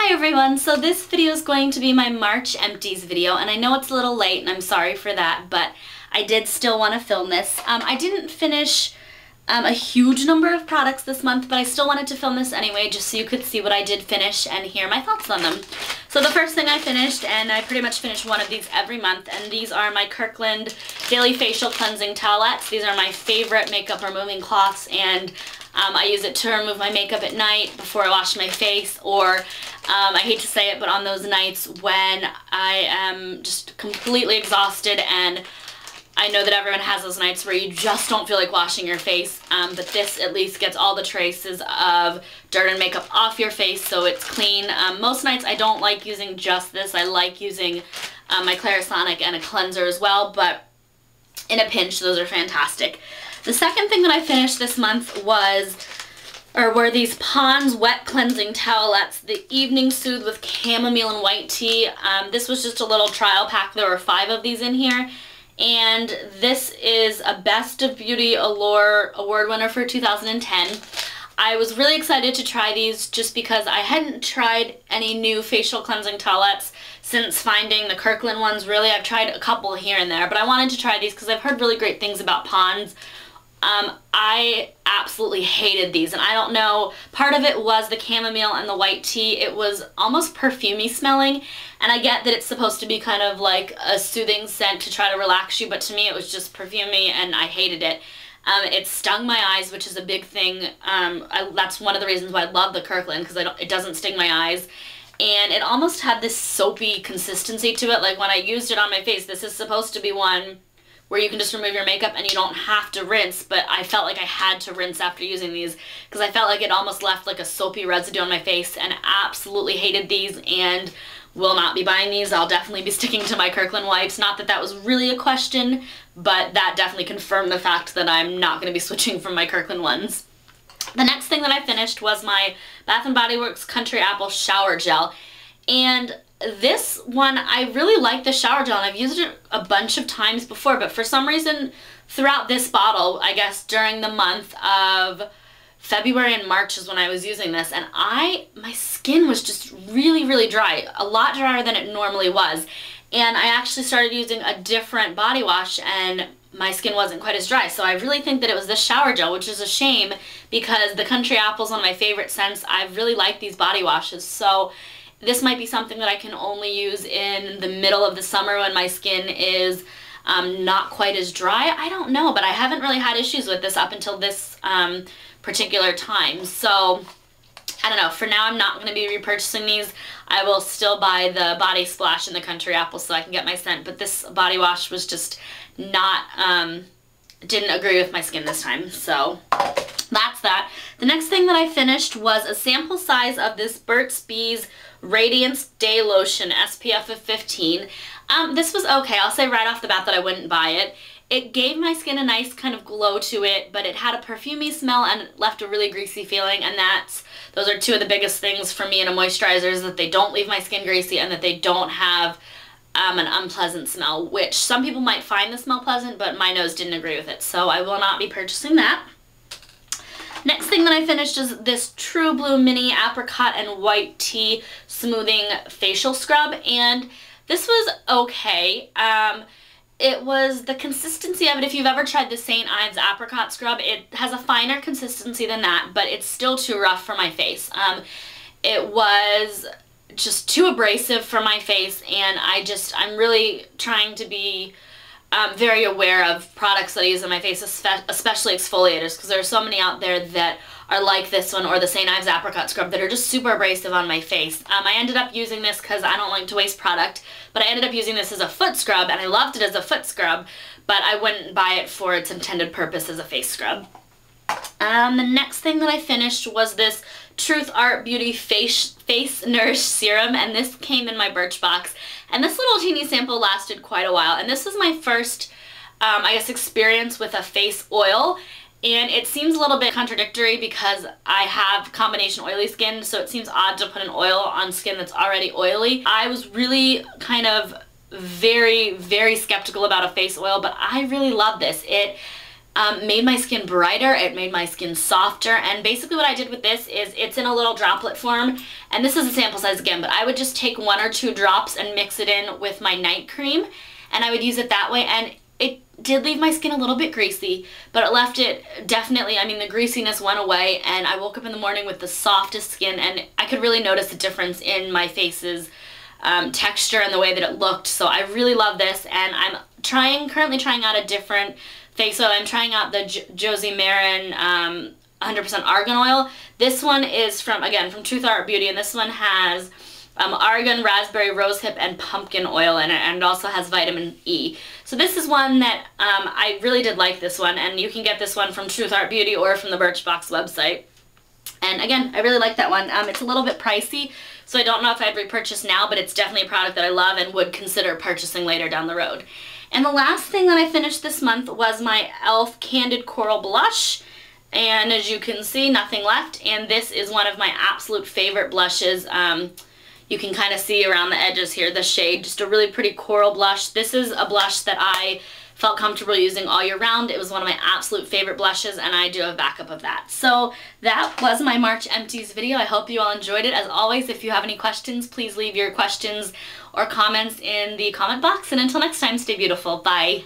Hi everyone, so this video is going to be my March empties video, and I know it's a little late and I'm sorry for that, but I did still want to film this. I didn't finish a huge number of products this month, but I still wanted to film this anyway just so you could see what I did finish and hear my thoughts on them. So the first thing I finished, and I pretty much finish one of these every month, and these are my Kirkland Daily Facial Cleansing Towelettes. These are my favorite makeup removing cloths, and I use it to remove my makeup at night before I wash my face, or I hate to say it, but on those nights when I am just completely exhausted, and I know that everyone has those nights where you just don't feel like washing your face, but this at least gets all the traces of dirt and makeup off your face so it's clean. Most nights I don't like using just this. I like using my Clarisonic and a cleanser as well, but in a pinch those are fantastic. The second thing that I finished this month were these Pond's Wet Cleansing Towelettes, the Evening Soothe with Chamomile and White Tea. This was just a little trial pack. There were 5 of these in here, and this is a Best of Beauty Allure award winner for 2010. I was really excited to try these just because I hadn't tried any new facial cleansing towelettes since finding the Kirkland ones. Really, I've tried a couple here and there, but I wanted to try these because I've heard really great things about Pond's. I absolutely hated these, and I don't know, part of it was the chamomile and the white tea. It was almost perfumey smelling, and I get that it's supposed to be kind of like a soothing scent to try to relax you, but to me it was just perfumey and I hated it. It stung my eyes, which is a big thing. That's one of the reasons why I love the Kirkland, because it doesn't sting my eyes. And it almost had this soapy consistency to it. Like when I used it on my face, this is supposed to be one where you can just remove your makeup and you don't have to rinse, but I felt like I had to rinse after using these because I felt like it almost left like a soapy residue on my face, and absolutely hated these and will not be buying these. I'll definitely be sticking to my Kirkland wipes. Not that that was really a question, but that definitely confirmed the fact that I'm not going to be switching from my Kirkland ones. The next thing that I finished was my Bath & Body Works Country Apple Shower Gel, and this one, I really like the shower gel, and I've used it a bunch of times before, but for some reason throughout this bottle, I guess during the month of February and March is when I was using this, and my skin was just really dry, a lot drier than it normally was, and I actually started using a different body wash and my skin wasn't quite as dry. So I really think that it was this shower gel, which is a shame because the Country Apple's one of my favorite scents. I really like these body washes, so this might be something that I can only use in the middle of the summer when my skin is not quite as dry. I don't know, but I haven't really had issues with this up until this particular time. So I don't know. For now, I'm not going to be repurchasing these. I will still buy the Body Splash and the Country Apple so I can get my scent, but this body wash was just not, didn't agree with my skin this time. So that's that. The next thing that I finished was a sample size of this Burt's Bees Radiance Day Lotion SPF of 15. This was okay. I'll say right off the bat that I wouldn't buy it. It gave my skin a nice kind of glow to it, but it had a perfumey smell and it left a really greasy feeling, and those are 2 of the biggest things for me in a moisturizer, is that they don't leave my skin greasy and that they don't have an unpleasant smell, which some people might find the smell pleasant, but my nose didn't agree with it, so I will not be purchasing that. Next thing that I finished is this True Blue Mini Apricot and White Tea Smoothing Facial Scrub, and this was okay. It was the consistency of it. If you've ever tried the St. Ives Apricot Scrub, it has a finer consistency than that, but it's still too rough for my face. It was just too abrasive for my face, and I'm really trying to be very aware of products that I use on my face, especially exfoliators, because there are so many out there that are like this one or the St. Ives Apricot Scrub that are just super abrasive on my face. I ended up using this because I don't like to waste product, but I ended up using this as a foot scrub, and I loved it as a foot scrub, but I wouldn't buy it for its intended purpose as a face scrub. The next thing that I finished was this Truth Art Beauty Face Nourish Serum, and this came in my Birchbox, and this little teeny sample lasted quite a while, and this was my first, I guess, experience with a face oil, and it seems a little bit contradictory because I have combination oily skin, so it seems odd to put an oil on skin that's already oily. I was really kind of very skeptical about a face oil, but I really love this. It made my skin brighter, it made my skin softer, and basically what I did with this is it's in a little droplet form, and this is a sample size again, but I would just take 1 or 2 drops and mix it in with my night cream, and I would use it that way, and it did leave my skin a little bit greasy, but it left it definitely, I mean, the greasiness went away, and I woke up in the morning with the softest skin, and I could really notice the difference in my face's texture and the way that it looked. So I really love this, and I'm currently trying out a different face oil. I'm trying out the Josie Marin 100% Argan Oil. This one is from Truth Art Beauty, and this one has argan, raspberry, rosehip, and pumpkin oil in it, and it also has vitamin E. So this is one that I really did like this one, and you can get this one from Truth Art Beauty or from the Birchbox website. And again, I really like that one. It's a little bit pricey, so I don't know if I'd repurchase now, but it's definitely a product that I love and would consider purchasing later down the road. And the last thing that I finished this month was my e.l.f. Candid Coral Blush. And as you can see, nothing left. And this is one of my absolute favorite blushes. You can kind of see around the edges here, the shade, just a really pretty coral blush. This is a blush that I felt comfortable using all year round. It was one of my absolute favorite blushes, and I do have a backup of that. So that was my March Empties video. I hope you all enjoyed it. As always, if you have any questions, please leave your questions or comments in the comment box. And until next time, stay beautiful. Bye.